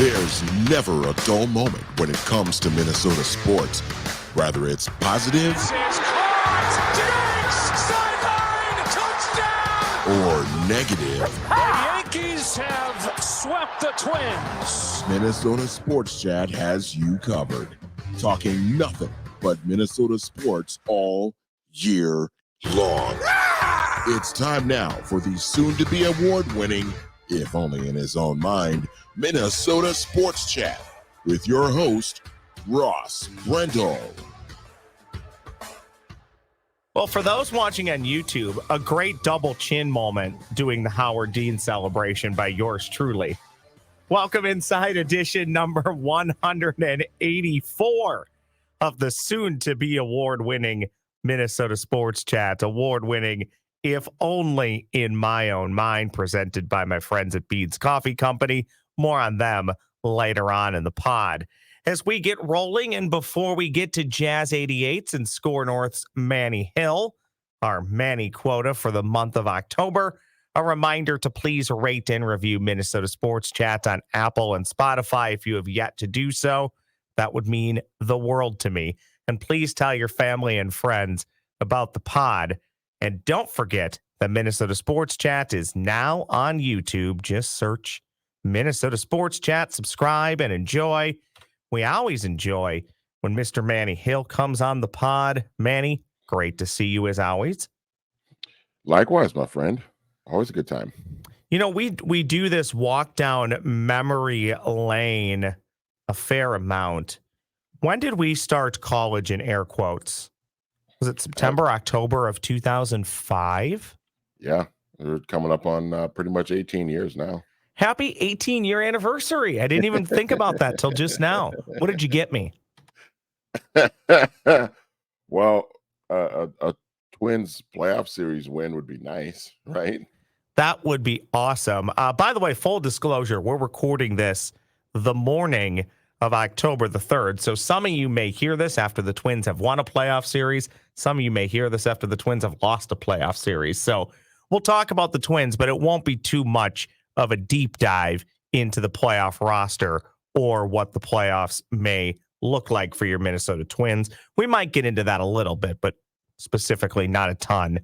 There's never a dull moment when it comes to Minnesota sports. Whether it's positive or negative. The Yankees have swept the Twins. Minnesota Sports Chat has you covered. Talking nothing but Minnesota sports all year long. It's time now for the soon-to-be award-winning, if only in his own mind, Minnesota Sports Chat with your host, Ross Brendel. Well, for those watching on YouTube, a great double chin moment doing the Howard Dean celebration by yours truly. Welcome inside edition number 184 of the soon-to-be award-winning Minnesota Sports Chat. Award-winning, if only in my own mind, presented by my friends at Beads Coffee Company. More on them later on in the pod. As we get rolling, and before we get to Jazz 88s and Score North's Manny Hill, our Manny quota for the month of October, a reminder to please rate and review Minnesota Sports Chat on Apple and Spotify if you have yet to do so. That would mean the world to me. And please tell your family and friends about the pod. And don't forget that Minnesota Sports Chat is now on YouTube. Just search Minnesota Sports Chat, subscribe, and enjoy. We always enjoy when Mr. Manny Hill comes on the pod. Manny, great to see you as always. Likewise, my friend. Always a good time. You know, we do this walk down memory lane a fair amount. When did we start college in air quotes? Was it September, October of 2005? Yeah, we're coming up on pretty much 18 years now. Happy 18-year anniversary. I didn't even think about that till just now. What did you get me? Well, a Twins playoff series win would be nice, right? That would be awesome. By the way, full disclosure, we're recording this the morning of October the 3rd. So some of you may hear this after the Twins have won a playoff series. Some of you may hear this after the Twins have lost a playoff series. So we'll talk about the Twins, but it won't be too much of a deep dive into the playoff roster or what the playoffs may look like for your Minnesota Twins. We might get into that a little bit, but specifically not a ton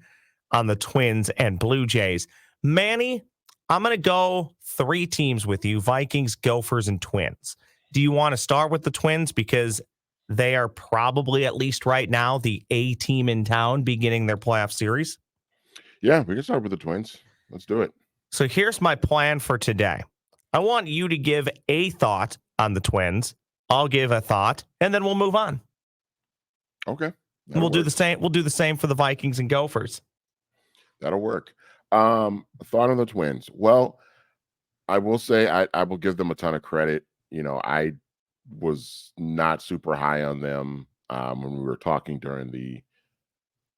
on the Twins and Blue Jays. Manny, I'm going to go three teams with you: Vikings, Gophers, and Twins. Do you want to start with the Twins because they are probably, at least right now, the A team in town beginning their playoff series? Yeah, we can start with the Twins. Let's do it. So here's my plan for today. I want you to give a thought on the Twins. I'll give a thought, and then we'll move on. Okay. And we'll do the same. We'll do the same for the Vikings and Gophers. That'll work. Thought on the Twins. Well, I will say I will give them a ton of credit. You know, I was not super high on them when we were talking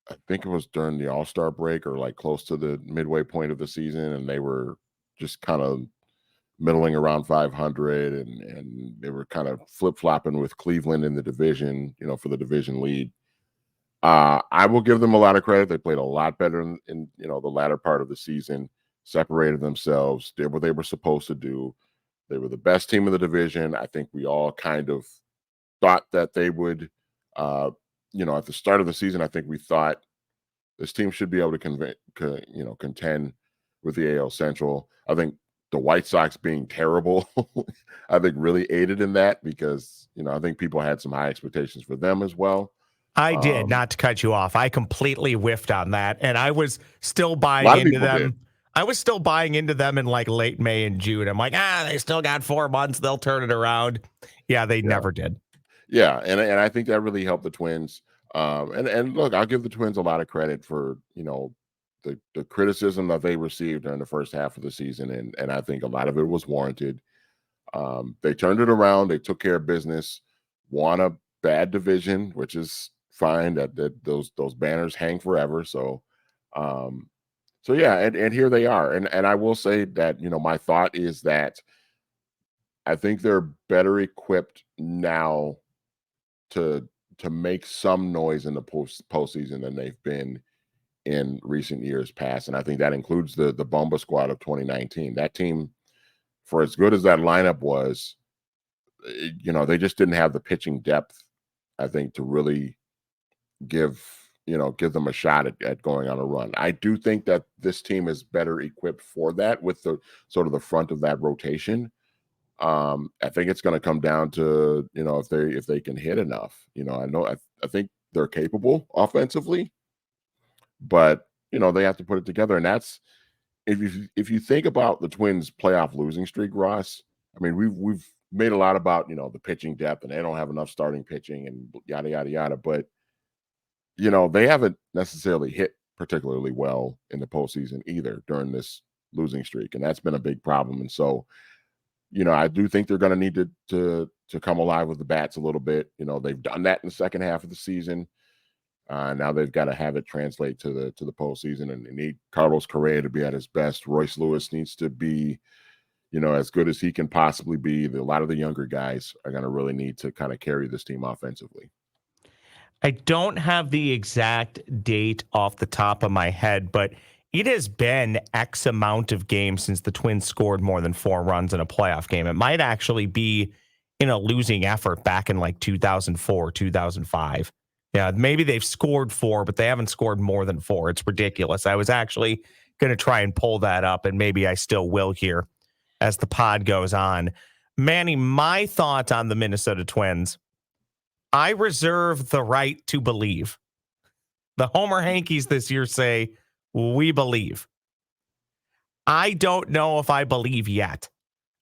I think it was during the All-Star break or like close to the midway point of the season, and they were just kind of middling around 500, and they were kind of flip-flopping with Cleveland in the division, you know, for the division lead. I will give them a lot of credit. They played a lot better in you know, the latter part of the season, separated themselves, did what they were supposed to do. They were the best team in the division. I think we all kind of thought that they would, you know, at the start of the season, I think we thought this team should be able to contend with the AL Central. I think the White Sox being terrible, I think really aided in that because, you know, I think people had some high expectations for them as well. I did, not to cut you off. I completely whiffed on that, and I was still buying into them. Did. I was still buying into them in like late May and June. I'm like, they still got 4 months. They'll turn it around. Yeah, they never did. Yeah, and I think that really helped the Twins. And look, I'll give the Twins a lot of credit for, you know, the criticism that they received during the first half of the season, and I think a lot of it was warranted. They turned it around. They took care of business, won a bad division, which is fine. That those banners hang forever. So yeah, and here they are. And I will say that, you know, my thought is that I think they're better equipped now to make some noise in the postseason than they've been in recent years past. And I think that includes the Bomba squad of 2019. That team, for as good as that lineup was, they just didn't have the pitching depth, I think, to really give them a shot at going on a run. I do think that this team is better equipped for that with the sort of the front of that rotation. I think it's going to come down to, if they can hit enough. I think they're capable offensively, but they have to put it together. And that's if you think about the Twins' playoff losing streak, Ross. I mean, we've made a lot about the pitching depth, and they don't have enough starting pitching, and yada yada yada. But they haven't necessarily hit particularly well in the postseason either during this losing streak, and that's been a big problem. And so, I do think they're going to need to come alive with the bats a little bit. They've done that in the second half of the season. Now they've got to have it translate to the postseason, and they need Carlos Correa to be at his best. Royce Lewis needs to be, as good as he can possibly be. A lot of the younger guys are going to really need to kind of carry this team offensively. I don't have the exact date off the top of my head, but it has been X amount of games since the Twins scored more than 4 runs in a playoff game. It might actually be in a losing effort back in like 2004, 2005. Yeah, maybe they've scored 4, but they haven't scored more than 4. It's ridiculous. I was actually going to try and pull that up, and maybe I still will here as the pod goes on. Manny, my thoughts on the Minnesota Twins. I reserve the right to believe. The Homer Hankies this year say, we believe. I don't know if I believe yet.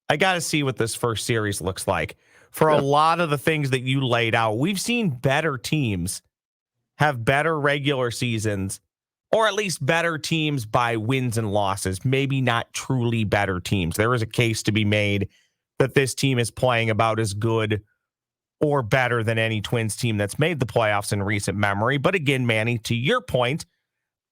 I got to see what this first series looks like. For a lot of the things that you laid out, we've seen better teams have better regular seasons, or at least better teams by wins and losses, maybe not truly better teams. There is a case to be made that this team is playing about as good or better than any Twins team that's made the playoffs in recent memory. But again, Manny, to your point,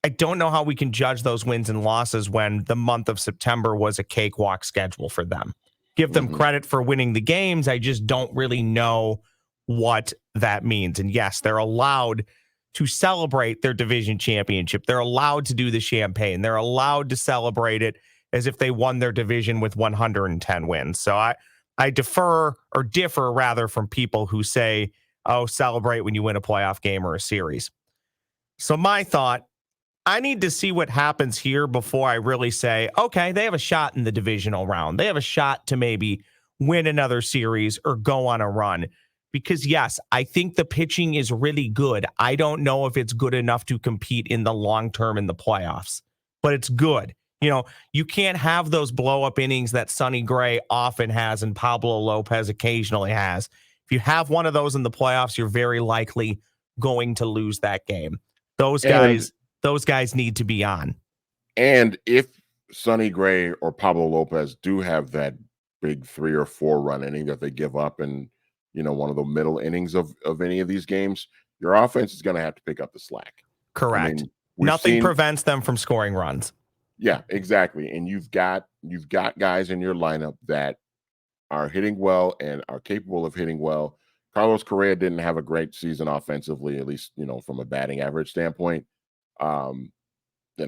I don't know how we can judge those wins and losses when the month of September was a cakewalk schedule for them. Give them credit for winning the games. I just don't really know what that means. And yes, they're allowed to celebrate their division championship. They're allowed to do the champagne. They're allowed to celebrate it as if they won their division with 110 wins. So I differ rather from people who say, oh, celebrate when you win a playoff game or a series. So my thought, I need to see what happens here before I really say, okay, they have a shot in the divisional round. They have a shot to maybe win another series or go on a run. Because yes, I think the pitching is really good. I don't know if it's good enough to compete in the long term in the playoffs, but it's good. You can't have those blow up innings that Sonny Gray often has and Pablo Lopez occasionally has. If you have one of those in the playoffs, you're very likely going to lose that game. Those guys need to be on. And if Sonny Gray or Pablo Lopez do have that big 3 or 4 run inning that they give up in, one of the middle innings of any of these games, your offense is going to have to pick up the slack. Correct. Nothing prevents them from scoring runs. Yeah, exactly. And you've got guys in your lineup that are hitting well and are capable of hitting well. Carlos Correa didn't have a great season offensively, at least, from a batting average standpoint. And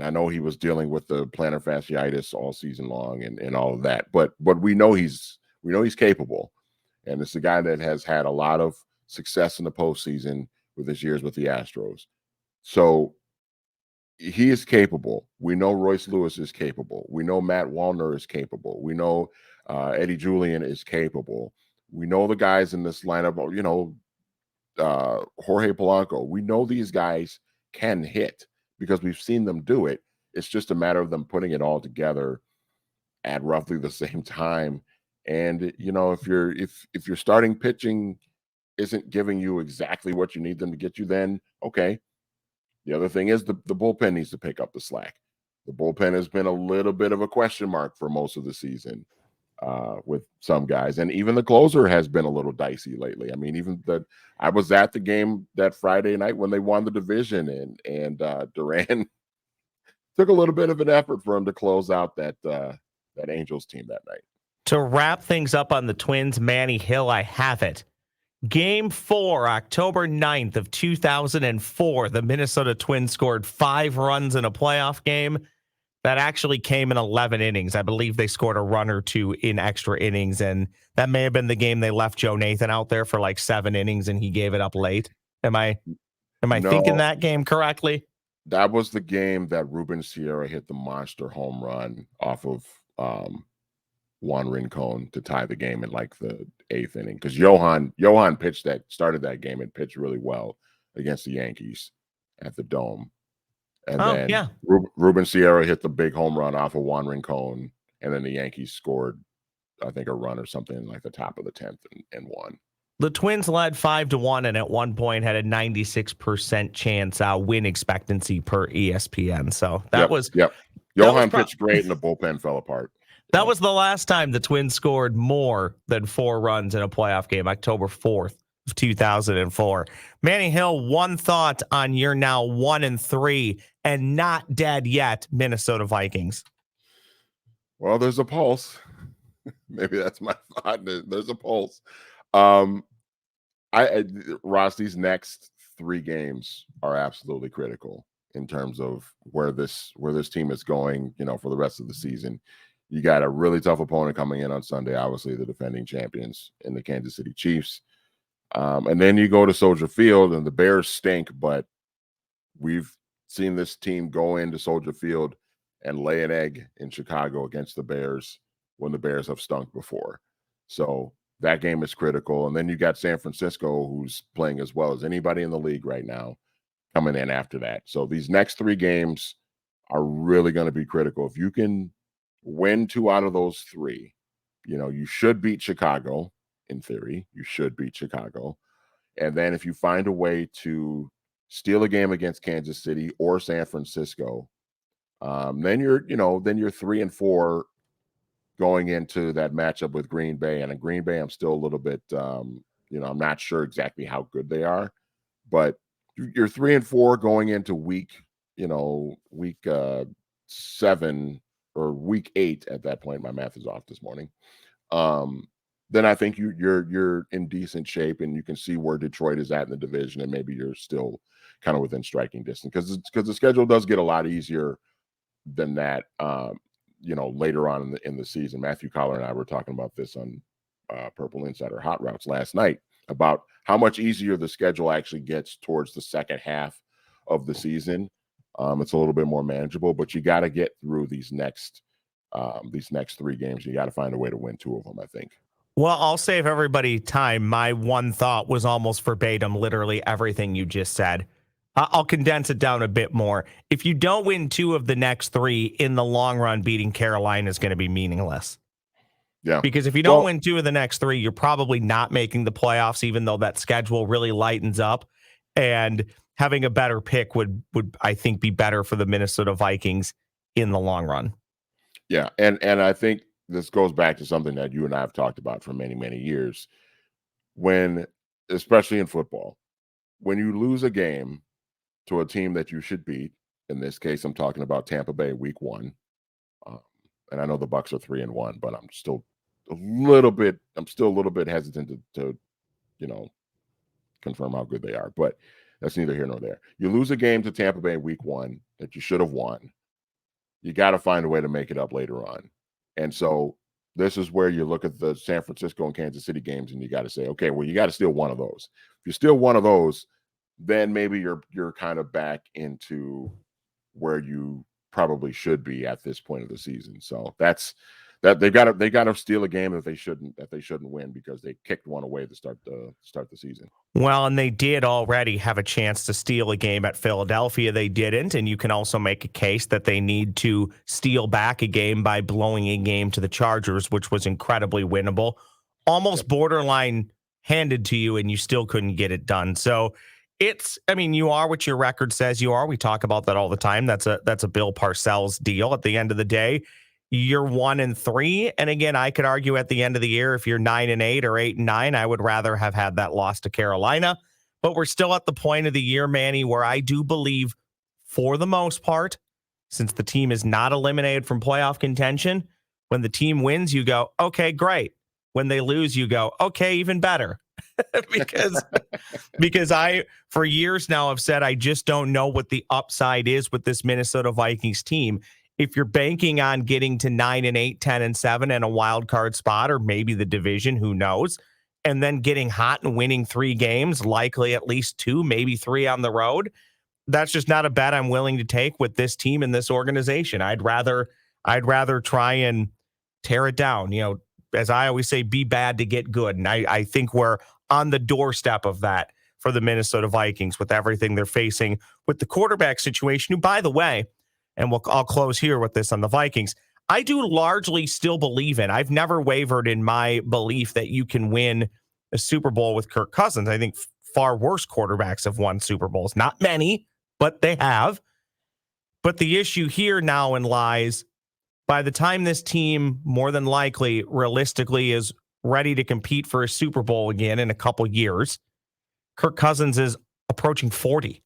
I know he was dealing with the plantar fasciitis all season long and all of that, but we know he's capable. And it's a guy that has had a lot of success in the postseason with his years with the Astros. So he is capable. We know Royce Lewis is capable. We know Matt Wallner is capable. We know Eddie Julian is capable. We know the guys in this lineup, Jorge Polanco. We know these guys can hit because we've seen them do it. It's just a matter of them putting it all together at roughly the same time. And, if your starting pitching isn't giving you exactly what you need them to get you, then okay. The other thing is the bullpen needs to pick up the slack. The bullpen has been a little bit of a question mark for most of the season with some guys. And even the closer has been a little dicey lately. I mean, I was at the game that Friday night when they won the division, and Duran took a little bit of an effort for him to close out that Angels team that night. To wrap things up on the Twins, Manny Hill, I have it. Game 4, October 9th of 2004, the Minnesota Twins scored 5 runs in a playoff game. That actually came in 11 innings. I believe they scored a run or two in extra innings, and that may have been the game they left Joe Nathan out there for like 7 innings, and he gave it up late. Am I thinking No, that game correctly? that was the game that Ruben Sierra hit the monster home run off of Juan Rincon to tie the game in like the 8th inning, because Johan started that game and pitched really well against the Yankees at the Dome. And then yeah. Ruben Sierra hit the big home run off of Juan Rincon, and then the Yankees scored, I think, a run or something in like the top of the 10th and won. The Twins led 5-1, and at one point had a 96% chance win expectancy per ESPN. So that was Johan pitched great, and the bullpen fell apart. That was the last time the Twins scored more than 4 runs in a playoff game, October 4th of 2004. Manny Hill, one thought on your now 1-3 and not dead yet Minnesota Vikings. Well, there's a pulse. Maybe that's my thought. There's a pulse. Ross, these next 3 games are absolutely critical in terms of where this team is going, for the rest of the season. You got a really tough opponent coming in on Sunday, obviously the defending champions in the Kansas City Chiefs. And then you go to Soldier Field, and the Bears stink, but we've seen this team go into Soldier Field and lay an egg in Chicago against the Bears when the Bears have stunk before. So that game is critical. And then you got San Francisco, who's playing as well as anybody in the league right now, coming in after that. So these next 3 games are really going to be critical. If you can win 2 out of those 3, you should beat Chicago. In theory, you should beat Chicago. And then if you find a way to steal a game against Kansas City or San Francisco, then you're 3-4 going into that matchup with Green Bay. And in Green Bay, I'm still a little bit, I'm not sure exactly how good they are, but you're 3-4 going into week 7 or week 8 at that point. My math is off this morning. Then I think you're in decent shape, and you can see where Detroit is at in the division, and maybe you're still kind of within striking distance, because the schedule does get a lot easier than that. Later on in the season. Matthew Collar and I were talking about this on Purple Insider Hot Routes last night about how much easier the schedule actually gets towards the second half of the season. It's a little bit more manageable, but you got to get through these next 3 games. You got to find a way to win 2 of them, I think. Well, I'll save everybody time. My one thought was almost verbatim, literally everything you just said. I'll condense it down a bit more. If you don't win 2 of the next 3 in the long run, beating Carolina is going to be meaningless. Yeah. Because if you don't win 2 of the next 3, you're probably not making the playoffs, even though that schedule really lightens up. And having a better pick would I think, be better for the Minnesota Vikings in the long run. Yeah. And I think this goes back to something that you and I have talked about for many, many years. Especially in football, when you lose a game to a team that you should beat, in this case, I'm talking about Tampa Bay week 1. And I know the Bucs are 3-1, but I'm still a little bit hesitant to confirm how good they are, but that's neither here nor there. You lose a game to Tampa Bay week 1 that you should have won. You got to find a way to make it up later on. And so this is where you look at the San Francisco and Kansas City games, and you got to say, okay, well, you got to steal one of those. If you steal one of those, then maybe you're kind of back into where you probably should be at this point of the season. So that's that they got to steal a game that they shouldn't win, because they kicked one away to start the season. Well, and they did already have a chance to steal a game at Philadelphia. They didn't, and you can also make a case that they need to steal back a game by blowing a game to the Chargers, which was incredibly winnable, almost borderline handed to you, and you still couldn't get it done. So you are what your record says you are. We talk about that all the time. That's a Bill Parcells deal. At the end of the day, you're 1-3. And again, I could argue at the end of the year, if you're 9-8 or 8-9, I would rather have had that loss to Carolina. But we're still at the point of the year, Manny, where I do believe, for the most part, since the team is not eliminated from playoff contention, when the team wins, you go, okay, great. When they lose, you go, okay, even better. because I, for years now, have said I just don't know what the upside is with this Minnesota Vikings team. if you're banking on getting to 9-8, 10-7 and a wild card spot, or maybe the division, who knows, and then getting hot and winning 3 games, likely at least 2, maybe 3 on the road, that's just not a bet I'm willing to take with this team and this organization. I'd rather try and tear it down. As I always say, be bad to get good. And I think we're on the doorstep of that for the Minnesota Vikings with everything they're facing with the quarterback situation, who, by the way, and I'll close here with this on the Vikings, I do largely still believe in. I've never wavered in my belief that you can win a Super Bowl with Kirk Cousins. I think far worse quarterbacks have won Super Bowls. Not many, but they have. But the issue here now lies, by the time this team more than likely, realistically, is ready to compete for a Super Bowl again in a couple years, Kirk Cousins is approaching 40.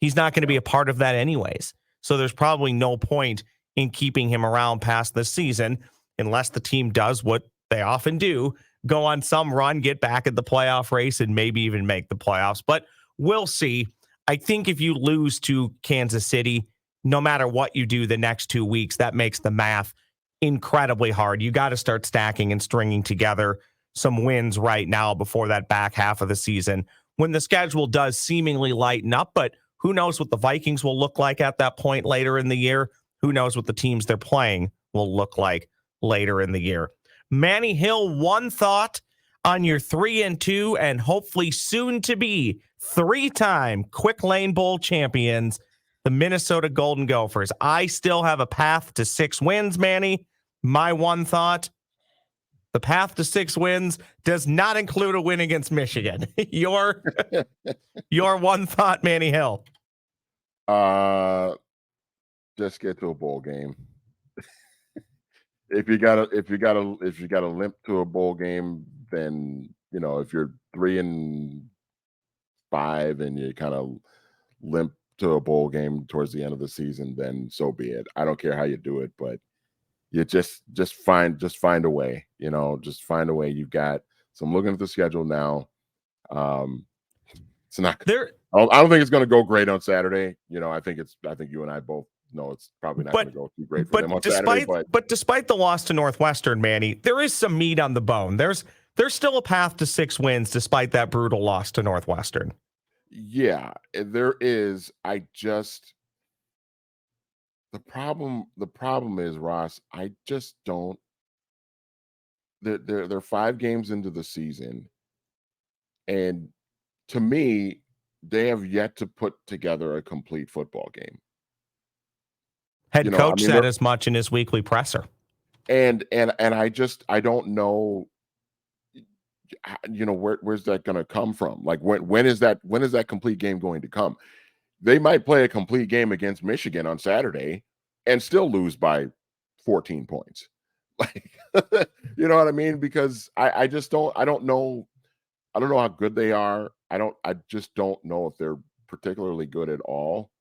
He's not going to be a part of that anyways. So there's probably no point in keeping him around past this season unless the team does what they often do, go on some run, get back at the playoff race, and maybe even make the playoffs. But we'll see. I think if you lose to Kansas City, no matter what you do the next 2 weeks, that makes the math incredibly hard. You got to start stacking and stringing together some wins right now before that back half of the season, when the schedule does seemingly lighten up. But who knows what the Vikings will look like at that point later in the year? Who knows what the teams they're playing will look like later in the year? Manny Hill, one thought on your 3-2 and hopefully soon to be 3-time Quick Lane Bowl champions, the Minnesota Golden Gophers. I still have a path to 6 wins, Manny. My one thought: the path to 6 wins does not include a win against Michigan. Your one thought, Manny Hill. Just get to a bowl game. If you gotta limp to a bowl game, then if you're 3-5 and you kind of limp to a bowl game towards the end of the season, then so be it. I don't care how you do it, but you just find a way. Just find a way. You've got. So I'm looking at the schedule now. It's not there. I don't think it's going to go great on Saturday. I think you and I both know it's probably not going to go too great for them on Saturday. But despite the loss to Northwestern, Manny, there is some meat on the bone. There's still a path to 6 wins despite that brutal loss to Northwestern. Yeah, there is. The problem is, Ross, I just don't. They're 5 games into the season, and to me, they have yet to put together a complete football game. Head coach said as much in his weekly presser. And I don't know, where's that going to come from? Like when is that complete game going to come? They might play a complete game against Michigan on Saturday and still lose by 14 points. Like, you know what I mean? Because I don't know how good they are. I just don't know if they're particularly good at all.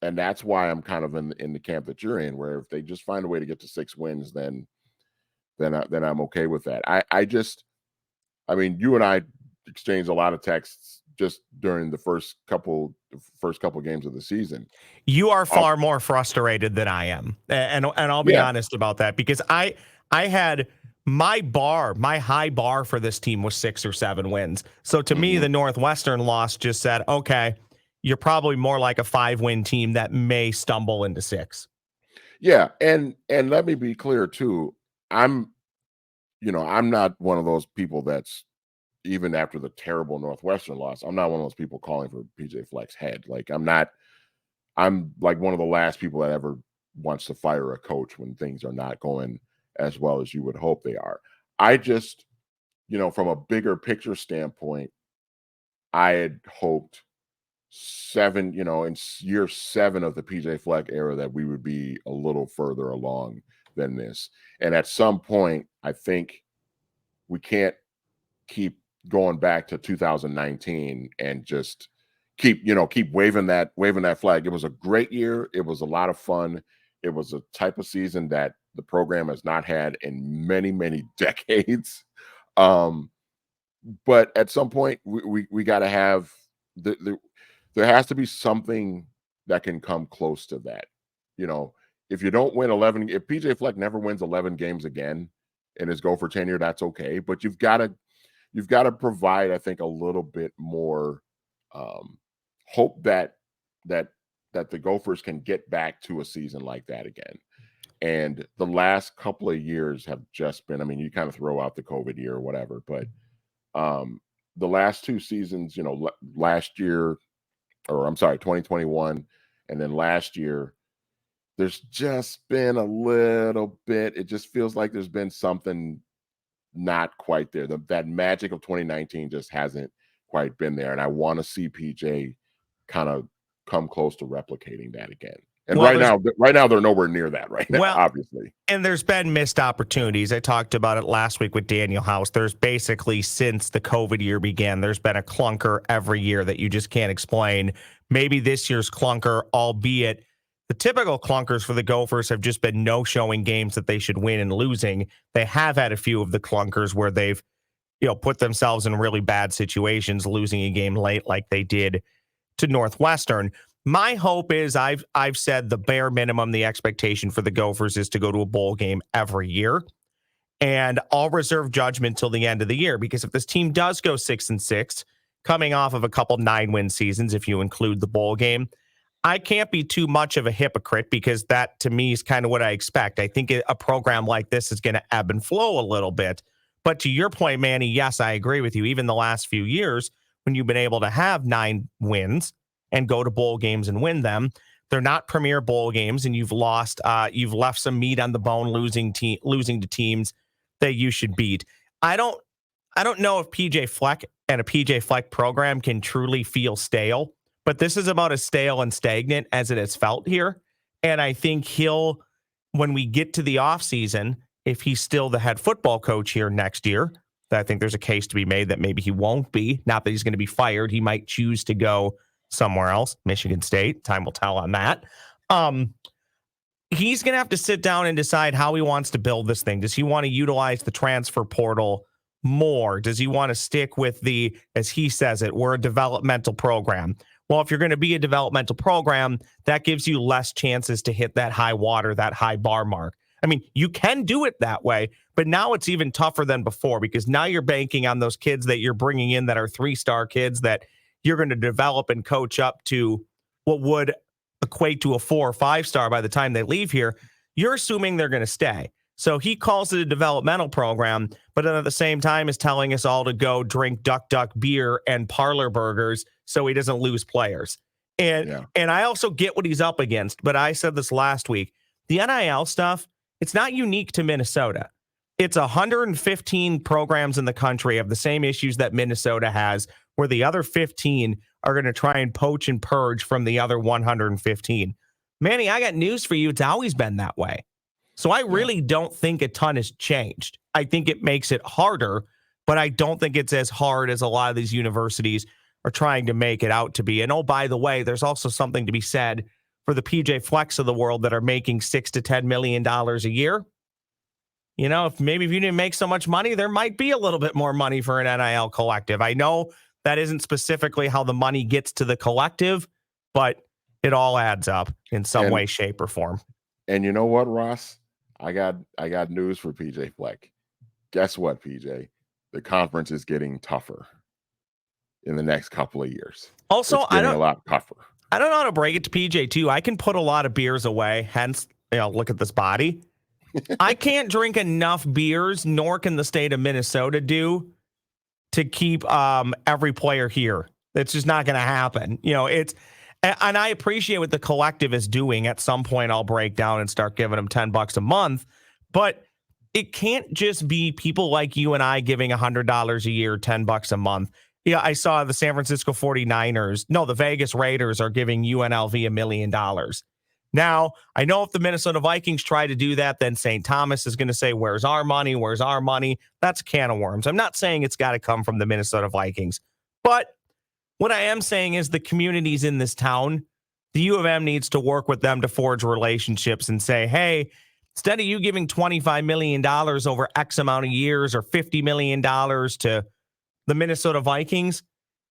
And that's why I'm kind of in the camp that you're in, where if they just find a way to get to 6 wins, then I'm okay with that. I mean, you and I exchanged a lot of texts just during the first couple games of the season. You are far more frustrated than I am, and I'll be honest about that, because I had my high bar for this team was 6 or 7 wins. So to me, the Northwestern loss just said, okay, you're probably more like a 5-win team that may stumble into 6. Yeah, and let me be clear too. I'm not one of those people that's, even after the terrible Northwestern loss, I'm not one of those people calling for PJ Fleck's head. Like I'm like one of the last people that ever wants to fire a coach when things are not going as well as you would hope they are. I just, from a bigger picture standpoint, I had hoped in year 7 of the PJ Fleck era that we would be a little further along than this. And at some point, I think we can't keep going back to 2019 and just keep waving that flag. It was a great year. It was a lot of fun. It was a type of season that the program has not had in many, many decades. But at some point we got to have there has to be something that can come close to that. if you don't win 11, if PJ Fleck never wins 11 games again in his Gopher tenure, that's okay. But you've got to provide, I think, a little bit more hope that the Gophers can get back to a season like that again. And the last couple of years have just been, I mean, you kind of throw out the COVID year or whatever, but the last two seasons, last year, or I'm sorry, 2021, and then last year, there's just been a little bit, it just feels like there's been something not quite there. That magic of 2019 just hasn't quite been there. And I want to see PJ kind of come close to replicating that again. And right now, they're nowhere near that right now, obviously. And there's been missed opportunities. I talked about it last week with Daniel House. There's basically, since the COVID year began, there's been a clunker every year that you just can't explain. Maybe this year's clunker, albeit the typical clunkers for the Gophers have just been no-showing games that they should win and losing. They have had a few of the clunkers where they've, put themselves in really bad situations, losing a game late like they did to Northwestern. My hope is, I've said the bare minimum, the expectation for the Gophers is to go to a bowl game every year. And I'll reserve judgment till the end of the year, because if this team does go 6-6, coming off of a couple 9-win seasons, if you include the bowl game, I can't be too much of a hypocrite, because that to me is kind of what I expect. I think a program like this is going to ebb and flow a little bit. But to your point, Manny, yes, I agree with you. Even the last few years, when you've been able to have 9 wins and go to bowl games and win them, they're not premier bowl games, and you've left some meat on the bone losing to teams that you should beat. I don't know if PJ Fleck and a PJ Fleck program can truly feel stale, but this is about as stale and stagnant as it has felt here. And I think when we get to the offseason, if he's still the head football coach here next year, I think there's a case to be made that maybe he won't be. Not that he's going to be fired. He might choose to go somewhere else, Michigan State. Time will tell on that. He's going to have to sit down and decide how he wants to build this thing. Does he want to utilize the transfer portal more? Does he want to stick with as he says it, we're a developmental program? Well, if you're going to be a developmental program, that gives you less chances to hit that high water, that high bar mark. I mean, you can do it that way, but now it's even tougher than before, because now you're banking on those kids that you're bringing in that are 3-star kids that you're going to develop and coach up to what would equate to a 4 or 5-star by the time they leave here. You're assuming they're going to stay. So he calls it a developmental program, but then at the same time is telling us all to go drink Duck Duck beer and parlor burgers so he doesn't lose players. And I also get what he's up against, but I said this last week. The NIL stuff, it's not unique to Minnesota. It's 115 programs in the country have the same issues that Minnesota has, where the other 15 are going to try and poach and purge from the other 115. Manny, I got news for you. It's always been that way. So I really don't think a ton has changed. I think it makes it harder, but I don't think it's as hard as a lot of these universities are trying to make it out to be. And oh, by the way, there's also something to be said for the PJ Flecks of the world that are making $6 to $10 million a year. If you didn't make so much money, there might be a little bit more money for an NIL collective. I know that isn't specifically how the money gets to the collective, but it all adds up in some way, shape, or form. And you know what, Ross? I got news for PJ Fleck. Guess what, PJ? The conference is getting tougher in the next couple of years. Also, it's getting a lot tougher. I don't know how to break it to PJ too. I can put a lot of beers away. Hence, look at this body. I can't drink enough beers, nor can the state of Minnesota do, to keep every player here. It's just not going to happen. And I appreciate what the collective is doing. At some point, I'll break down and start giving them $10 a month. But it can't just be people like you and I giving $100 a year, $10 a month. Yeah, I saw the San Francisco 49ers. No, the Vegas Raiders are giving UNLV $1 million. Now, I know if the Minnesota Vikings try to do that, then St. Thomas is going to say, where's our money? Where's our money? That's a can of worms. I'm not saying it's got to come from the Minnesota Vikings. But what I am saying is the communities in this town, the U of M needs to work with them to forge relationships and say, hey, instead of you giving $25 million over X amount of years or $50 million to the Minnesota Vikings,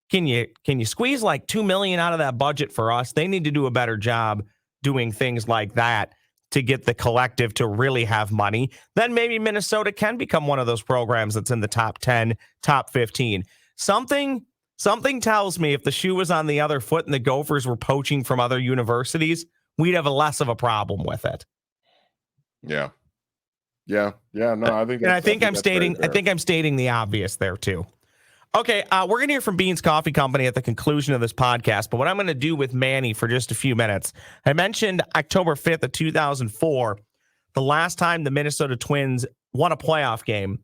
can you squeeze like $2 million out of that budget for us? They need to do a better job doing things like that to get the collective to really have money, then maybe Minnesota can become one of those programs that's in the top 10, top 15. Something tells me if the shoe was on the other foot and the Gophers were poaching from other universities, we'd have a less of a problem with it. Yeah. No, I think. And I think I'm stating the obvious there too. Okay, we're going to hear from Beans Coffee Company at the conclusion of this podcast, but what I'm going to do with Manny for just a few minutes, I mentioned October 5th of 2004, the last time the Minnesota Twins won a playoff game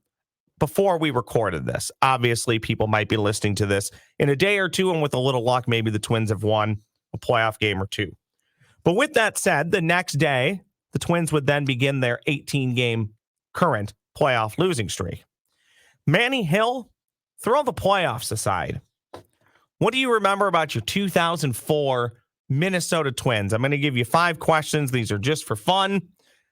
before we recorded this. Obviously, people might be listening to this in a day or two, and with a little luck, maybe the Twins have won a playoff game or two. But with that said, the next day, the Twins would then begin their 18-game current playoff losing streak. Manny Hill, throw the playoffs aside, what do you remember about your 2004 Minnesota Twins? I'm going to give you 5 questions. These are just for fun.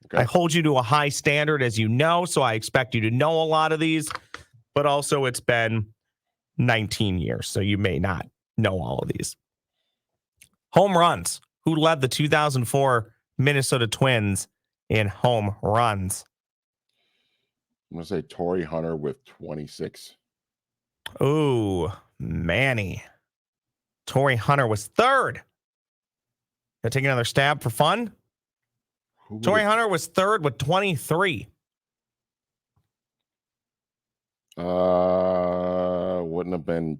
Okay. I hold you to a high standard, as you know, so I expect you to know a lot of these, but also it's been 19 years, so you may not know all of these. Home runs. Who led the 2004 Minnesota Twins in home runs? I'm going to say Torrey Hunter with 26. Ooh, Manny. Torrey Hunter was third. Gonna take another stab for fun? Torrey Hunter was third with 23. Wouldn't have been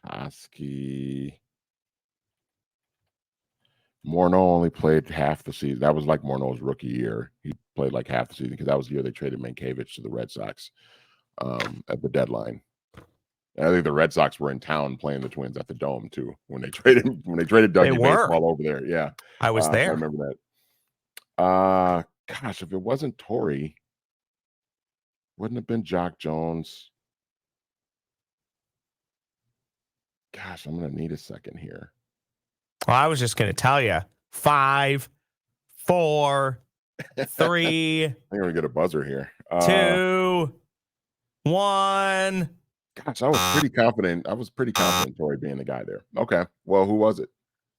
Koski. Morneau only played half the season. That was like Morneau's rookie year. He played like half the season because that was the year they traded Mankiewicz to the Red Sox at the deadline. And I think the Red Sox were in town playing the Twins at the Dome too when they traded Dougie Baseball over there. Yeah, I was there. I remember that. Gosh, if it wasn't Torrey, wouldn't have been Jock Jones. Gosh, I'm gonna need a second here. Well, I was just gonna tell you 5, 4, 3. I think I'm gonna get a buzzer here. 2, 1. Gosh, I was pretty confident. Torrey being the guy there. Okay. Well, who was it?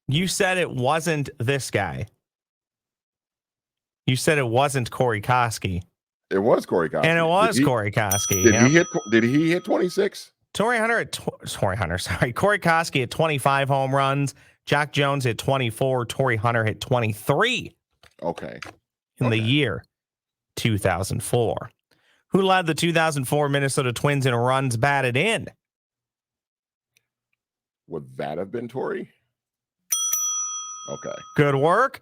You said it wasn't this guy. You said it wasn't Corey Koski. It was Corey Koski. And it was Corey Koski. Did he hit 26? Corey Koski hit 25 home runs. Jock Jones hit 24. Torrey Hunter hit 23. Okay. In the year 2004. Who led the 2004 Minnesota Twins in runs batted in? Would that have been Torrey? Okay. Good work.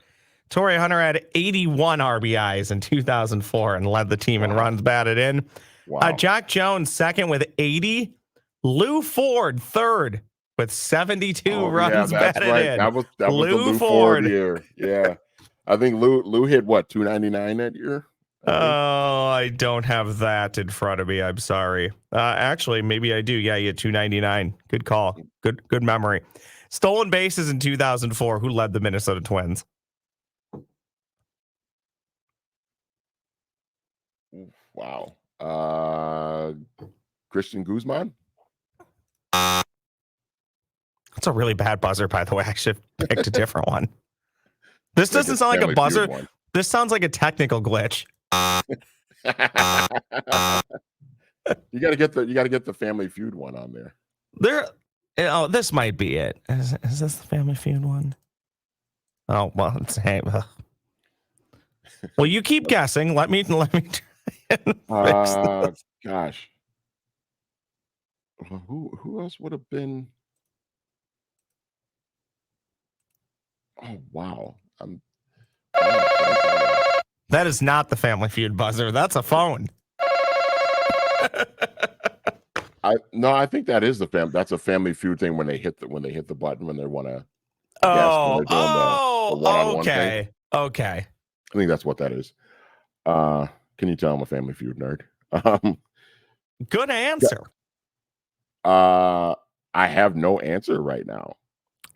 Torrey Hunter had 81 RBIs in 2004 and led the team in runs batted in. Wow. Jock Jones second with 80. Lou Ford third with 72 runs batted in. That was the Lou Ford year. Yeah. I think Lou hit what, 299 that year? Oh, I don't have that in front of me. I'm sorry. Actually, maybe I do. Yeah, you had 299. Good call. Good memory. Stolen bases in 2004. Who led the Minnesota Twins? Wow. Christian Guzman? That's a really bad buzzer, by the way. I should have picked a different one. This doesn't sound like a buzzer. This sounds like a technical glitch. You got to get the Family Feud one on there. This might be it. Is this the Family Feud one? Oh well, well, you keep guessing. Let me try and fix this. Gosh, who else would have been? Oh wow, that is not the Family Feud buzzer. That's a phone. I think that is that's a Family Feud thing when they hit the button when they want to. Okay. I think that's what that is. Can you tell I'm a Family Feud nerd? Good answer. I have no answer right now.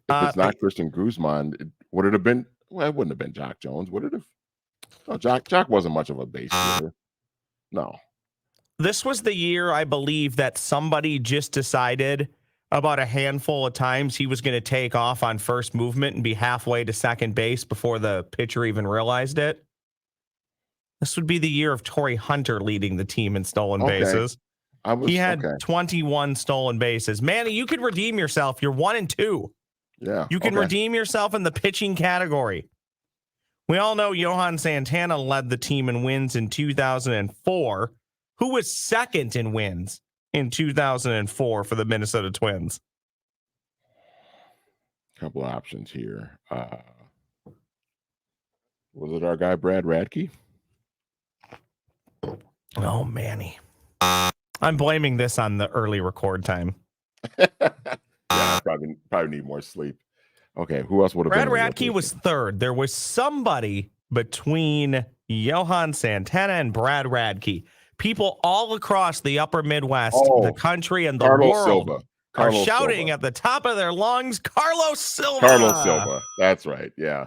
If it's not Christian Guzman, would it have been? Well, it wouldn't have been Jock Jones. Would it have? No, Jock wasn't much of a base hitter. No. This was the year, I believe, that somebody just decided about a handful of times he was going to take off on first movement and be halfway to second base before the pitcher even realized it. This would be the year of Torrey Hunter leading the team in stolen Okay. bases. He had okay. 21 stolen bases. Manny, you can redeem yourself. You're 1-2. Yeah. You can redeem yourself in the pitching category. We all know Johan Santana led the team in wins in 2004. Who was second in wins in 2004 for the Minnesota Twins? Couple of options here. Was it our guy Brad Radke? Oh, Manny. I'm blaming this on the early record time. Yeah, I probably need more sleep. Okay, who else would have Brad been? Radke was third. There was somebody between Johan Santana and Brad Radke. People all across the upper Midwest, the country, and the Carlos world Silva. are shouting at the top of their lungs, Carlos Silva. Carlos Silva. That's right. Yeah.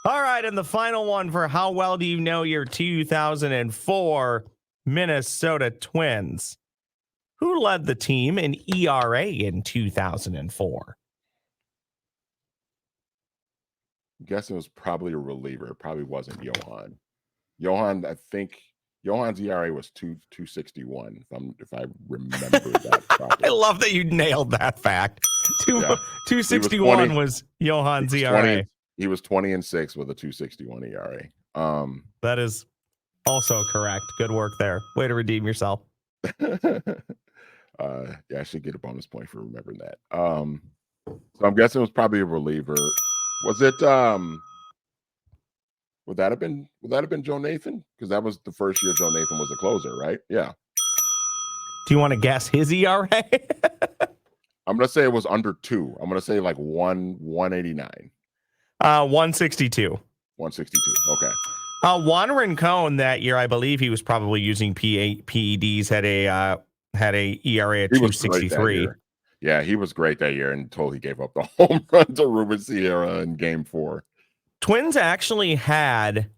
All right, and the final one for how well do you know your 2004 Minnesota Twins? Who led the team in ERA in 2004? I'm guessing it was probably a reliever. It probably wasn't Johan. Johan, I think Johan's ERA was 261, if I remember that properly. I love that you nailed that fact. 261 was Johan's ERA. He was 20-6 with a 261 ERA. That is also correct. Good work there. Way to redeem yourself. Yeah, I should get a bonus point for remembering that. So I'm guessing it was probably a reliever. Was it would that have been Joe Nathan? Because that was the first year Joe Nathan was a closer, right? Yeah. Do you want to guess his ERA? I'm gonna say it was under 2. I'm gonna say like 189. 162. 162. Okay. Juan Rincon that year, I believe he was probably using PEDs, had a ERA at 263. Yeah, he was great that year until he gave up the home run to Ruben Sierra in Game 4. Twins actually had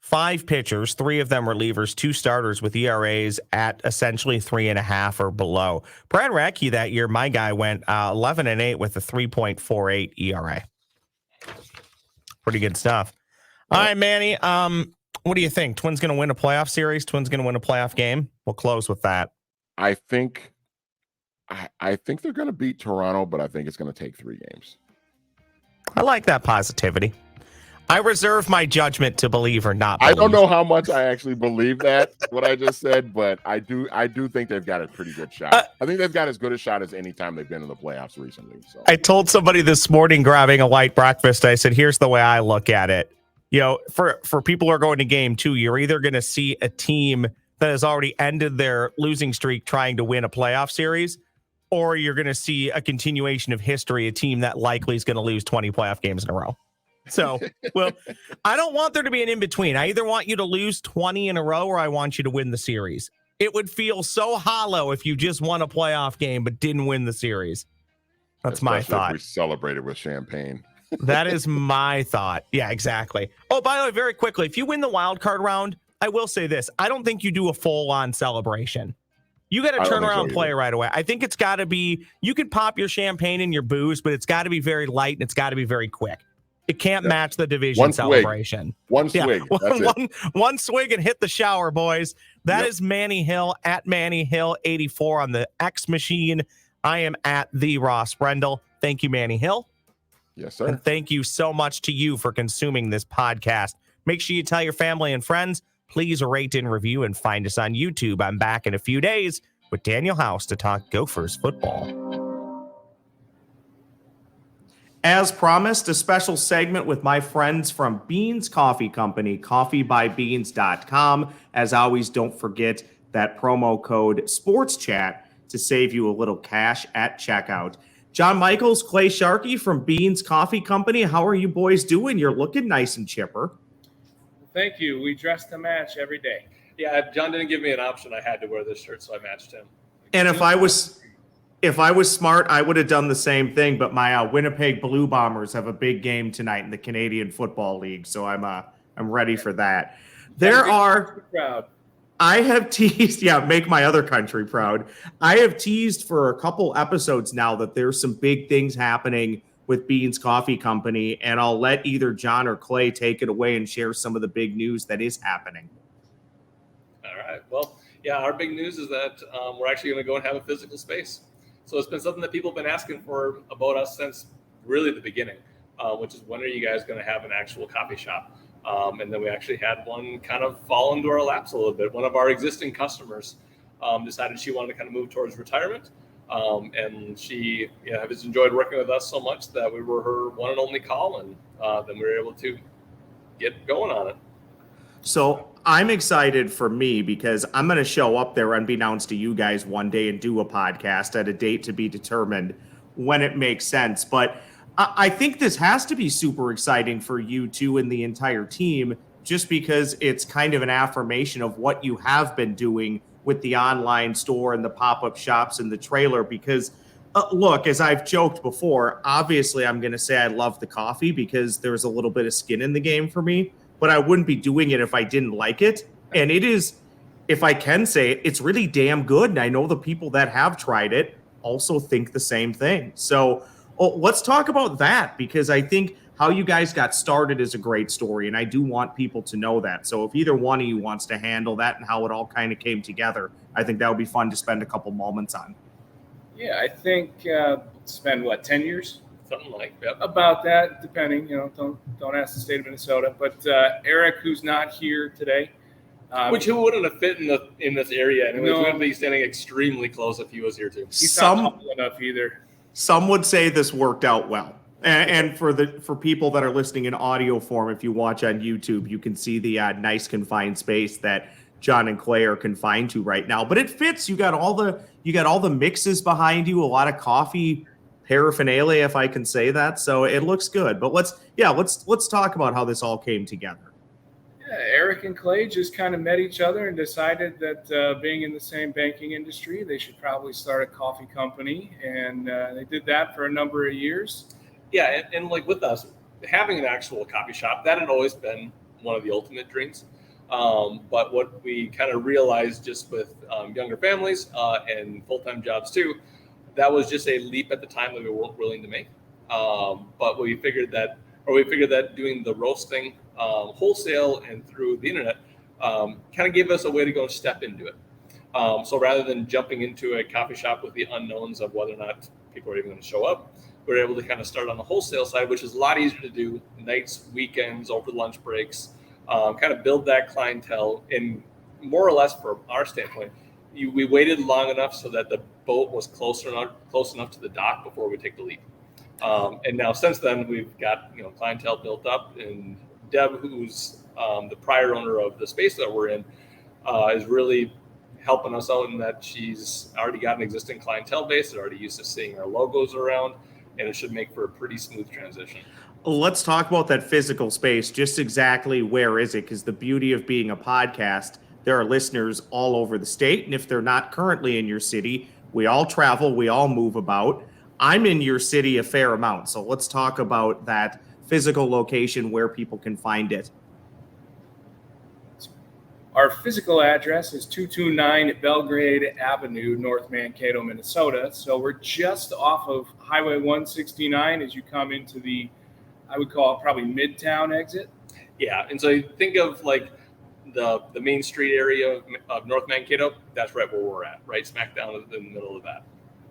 5 pitchers, 3 of them relievers, 2 starters with ERAs at essentially 3.5 or below. Brad Radke that year, my guy, went 11-8 with a 3.48 ERA. Pretty good stuff. All right, Manny. What do you think? Twins going to win a playoff series? Twins going to win a playoff game? We'll close with that. I think they're going to beat Toronto, but I think it's going to take 3 games. I like that positivity. I reserve my judgment to believe or not believe. I don't know how much I actually believe that, what I just said, but I do think they've got a pretty good shot. I think they've got as good a shot as any time they've been in the playoffs recently. So I told somebody this morning grabbing a light breakfast, I said, here's the way I look at it. You know, for people who are going to Game 2, you're either going to see a team that has already ended their losing streak trying to win a playoff series, or you're going to see a continuation of history, a team that likely is going to lose 20 playoff games in a row. So, well, I don't want there to be an in-between. I either want you to lose 20 in a row or I want you to win the series. It would feel so hollow if you just won a playoff game but didn't win the series. That's my thought. If we celebrated with champagne. That is my thought. Yeah, exactly. Oh, by the way, very quickly, if you win the wild card round, I will say this. I don't think you do a full-on celebration. You got to turn around and play right away. I think it's got to be, you could pop your champagne and your booze, but it's got to be very light and it's got to be very quick. It can't match the division celebration. One swig. One swig and hit the shower, boys. That is Manny Hill at Manny Hill 84 on the X machine. I am at the Ross Brendel. Thank you, Manny Hill. Yes, sir. And thank you so much to you for consuming this podcast. Make sure you tell your family and friends. Please rate and review and find us on YouTube. I'm back in a few days with Daniel House to talk Gophers football. As promised, a special segment with my friends from Beans Coffee Company, coffeebybeans.com. As always, don't forget that promo code SPORTSCHAT to save you a little cash at checkout. John Michaels, Clay Sharkey from Beans Coffee Company. How are you boys doing? You're looking nice and chipper. Thank you. We dress to match every day. Yeah, John didn't give me an option. I had to wear this shirt, so I matched him. And if I was smart, I would have done the same thing. But my Winnipeg Blue Bombers have a big game tonight in the Canadian Football League, so I'm ready for that. I have teased, make my other country proud. I have teased for a couple episodes now that there's some big things happening with Beans Coffee Company, and I'll let either John or Clay take it away and share some of the big news that is happening. All right. Well, yeah, our big news is that we're actually going to go and have a physical space. So it's been something that people have been asking for about us since really the beginning, which is when are you guys going to have an actual coffee shop? And then we actually had one kind of fall into our laps a little bit. One of our existing customers decided she wanted to kind of move towards retirement. And she has enjoyed working with us so much that we were her one and only call, and then we were able to get going on it. So I'm excited for me because I'm going to show up there unbeknownst to you guys one day and do a podcast at a date to be determined when it makes sense. But I think this has to be super exciting for you two and the entire team, just because it's kind of an affirmation of what you have been doing with the online store and the pop-up shops and the trailer. Because look, as I've joked before, obviously I'm going to say I love the coffee because there's a little bit of skin in the game for me, but I wouldn't be doing it if I didn't like it. And it is, if I can say it, it's really damn good. And I know the people that have tried it also think the same thing. So let's talk about that, because I think how you guys got started is a great story, and I do want people to know that. So if either one of you wants to handle that and how it all kind of came together, I think that would be fun to spend a couple moments on. Yeah, I think spend 10 years? Something like that. About that, depending. Don't ask the state of Minnesota. But Eric, who's not here today, who wouldn't have fit in this area, and we would be standing extremely close if he was here too. He's not humble enough either. Some would say this worked out well. And for people that are listening in audio form, if you watch on YouTube, you can see the nice confined space that John and Clay are confined to right now. But it fits. You got all the mixes behind you, a lot of coffee paraphernalia, if I can say that. So it looks good. But let's talk about how this all came together. Yeah, Eric and Clay just kind of met each other and decided that being in the same banking industry, they should probably start a coffee company. And they did that for a number of years. Yeah, and like with us, having an actual coffee shop, that had always been one of the ultimate dreams. But what we kind of realized just with younger families and full-time jobs too, that was just a leap at the time that we weren't willing to make. But we figured that doing the roasting wholesale and through the internet kind of gave us a way to go and step into it. So rather than jumping into a coffee shop with the unknowns of whether or not people are even going to show up, we're able to kind of start on the wholesale side, which is a lot easier to do nights, weekends, over lunch breaks, kind of build that clientele. And more or less from our standpoint, we waited long enough so that the boat was close enough to the dock before we take the leap. And now since then, we've got clientele built up, and Deb, who's the prior owner of the space that we're in, is really helping us out in that she's already got an existing clientele base. They're already used to seeing our logos around, and it should make for a pretty smooth transition. Let's talk about that physical space. Just exactly where is it? Because the beauty of being a podcast, there are listeners all over the state. And if they're not currently in your city, we all travel, we all move about. I'm in your city a fair amount. So let's talk about that physical location where people can find it. Our physical address is 229 Belgrade Avenue, North Mankato, Minnesota. So we're just off of Highway 169 as you come into the, I would call it probably Midtown exit. Yeah, and so you think of like the main street area of North Mankato, that's right where we're at, right smack down in the middle of that.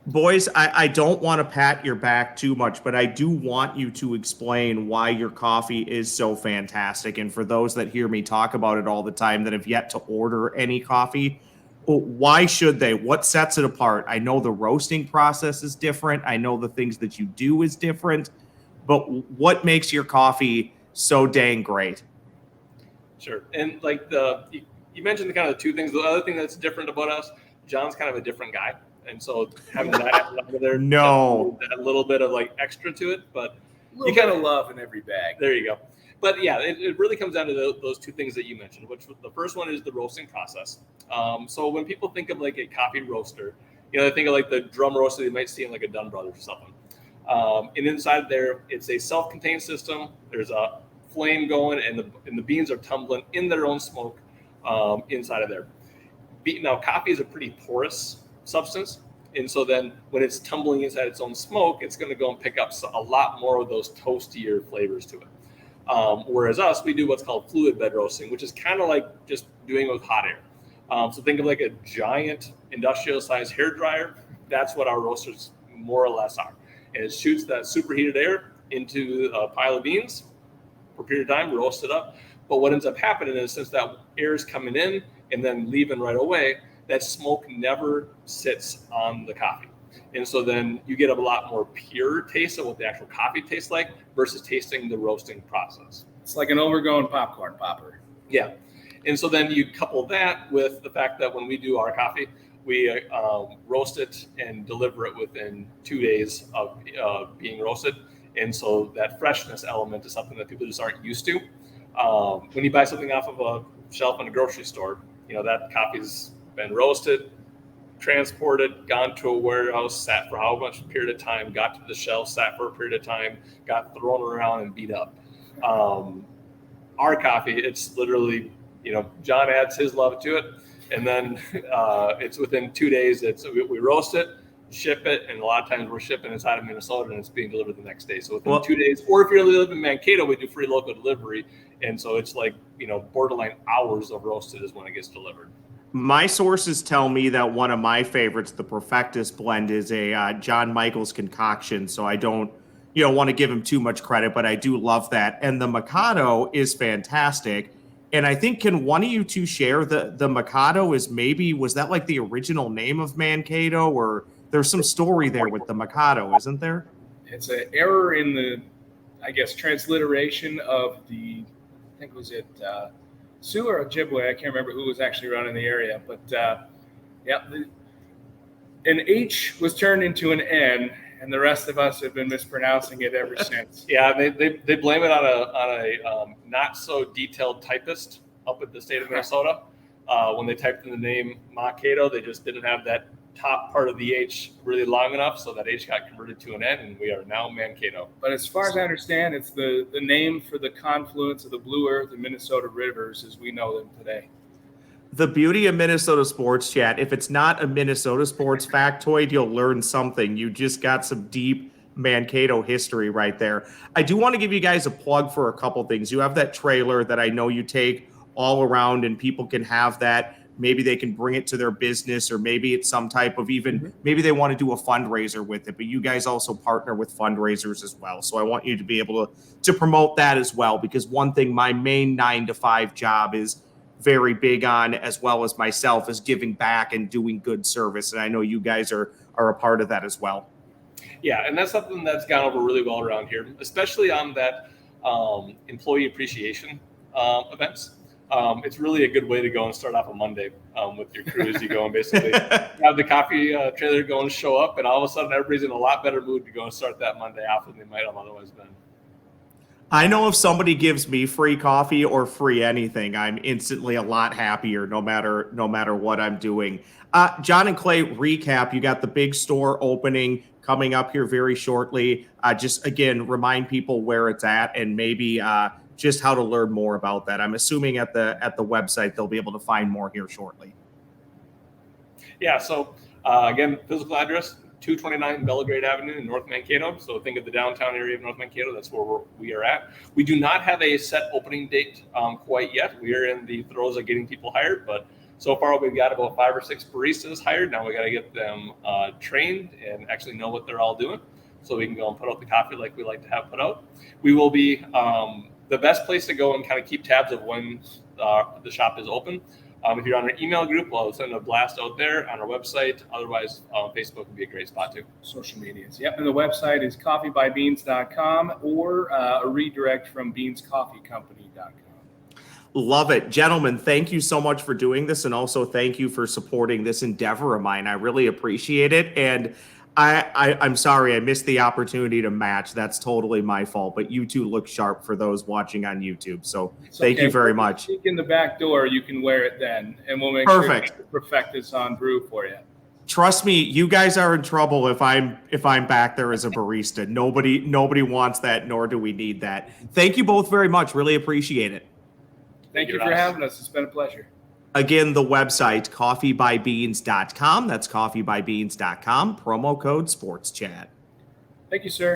Boys, I don't want to pat your back too much, but I do want you to explain why your coffee is so fantastic. And for those that hear me talk about it all the time that have yet to order any coffee, why should they? What sets it apart? I know the roasting process is different. I know the things that you do is different. But what makes your coffee so dang great? Sure. And like you mentioned the kind of the two things. The other thing that's different about us, John's kind of a different guy. And so having that over there, that little bit of like extra to it, but you kind of love in every bag. There you go. But yeah, it really comes down to those two things that you mentioned, which the first one is the roasting process. So when people think of like a coffee roaster, they think of like the drum roaster they might see in like a Dunn Brothers or something. And inside there, it's a self-contained system. There's a flame going, and the beans are tumbling in their own smoke inside of there. Now, coffee is a pretty porous substance, And so then when it's tumbling inside its own smoke, it's going to go and pick up a lot more of those toastier flavors to it. Whereas us, we do what's called fluid bed roasting, which is kind of like just doing it with hot air. So think of like a giant industrial sized hair dryer. That's what our roasters more or less are. And it shoots that superheated air into a pile of beans for a period of time, roast it up. But what ends up happening is, since that air is coming in and then leaving right away, that smoke never sits on the coffee. And so then you get a lot more pure taste of what the actual coffee tastes like versus tasting the roasting process. It's like an overgrown popcorn popper. Yeah. And so then you couple that with the fact that when we do our coffee, we roast it and deliver it within 2 days of being roasted. And so that freshness element is something that people just aren't used to. When you buy something off of a shelf in a grocery store, that coffee's been roasted, transported, gone to a warehouse, sat for how much period of time, got to the shelf, sat for a period of time, got thrown around and beat up. Our coffee, it's literally, John adds his love to it. And then it's within 2 days, we roast it, ship it, and a lot of times we're shipping inside of Minnesota and it's being delivered the next day. So within 2 days, or if you're living in Mankato, we do free local delivery. And so it's like, borderline hours of roasted is when it gets delivered. My sources tell me that one of my favorites, the Perfectus blend, is a John Michael's concoction. So I don't, want to give him too much credit, but I do love that. And the Mikado is fantastic. And I think, can one of you two share the Mikado was that like the original name of Mankato, or there's some story there with the Mikado, isn't there? It's an error in the, transliteration of I think was it Sioux or Ojibwe? I can't remember who was actually running the area, but an H was turned into an N, and the rest of us have been mispronouncing it ever since. Yeah, they blame it on a not so detailed typist up at the state of Minnesota. When they typed in the name Mankato, they just didn't have that top part of the H really long enough, so that H got converted to an N, and we are now Mankato. But as far as I understand, it's the name for the confluence of the Blue Earth and Minnesota rivers as we know them today. The beauty of Minnesota Sports Chat, if it's not a Minnesota sports factoid, you'll learn something. You just got some deep Mankato history right there. I do want to give you guys a plug for a couple things. You have that trailer that I know you take all around, and people can have that. Maybe they can bring it to their business, or maybe it's some type of maybe they want to do a fundraiser with it, but you guys also partner with fundraisers as well. So I want you to be able to promote that as well, because one thing my main 9-to-5 job is very big on, as well as myself, is giving back and doing good service. And I know you guys are a part of that as well. Yeah, and that's something that's gone over really well around here, especially on that employee appreciation events. It's really a good way to go and start off a Monday with your crews. You go and basically have the coffee trailer go and show up, and all of a sudden everybody's in a lot better mood to go and start that Monday off than they might have otherwise been. I know if somebody gives me free coffee or free anything, I'm instantly a lot happier no matter what I'm doing. John and Clay, recap. You got the big store opening coming up here very shortly. Just again, remind people where it's at, and maybe just how to learn more about that. I'm assuming at the website they'll be able to find more here shortly. Yeah. So again, physical address 229 Belgrade Avenue in North Mankato. So think of the downtown area of North Mankato. That's where we are at. We do not have a set opening date quite yet. We are in the throes of getting people hired, but so far we've got about 5 or 6 baristas hired. Now we got to get them trained and actually know what they're all doing, so we can go and put out the coffee like we like to have put out. We will be the best place to go and kind of keep tabs of when the shop is open. If you're on our email group, we'll send a blast out there on our website. Otherwise, Facebook would be a great spot too. Social medias. Yep. And the website is coffeebybeans.com or a redirect from beanscoffeecompany.com. Love it. Gentlemen, thank you so much for doing this. And also thank you for supporting this endeavor of mine. I really appreciate it. And I'm sorry I missed the opportunity to match. That's totally my fault. But you two look sharp for those watching on YouTube. So thank you very much. In the back door, you can wear it then, and we'll make Perfect. sure to perfect this on brew for you. Trust me, you guys are in trouble if I'm back there as a barista. Nobody wants that, nor do we need that. Thank you both very much. Really appreciate it. Thank you for having us. It's been a pleasure. Again, the website, coffeebybeans.com. That's coffeebybeans.com. Promo code SportsChat. Thank you, sir.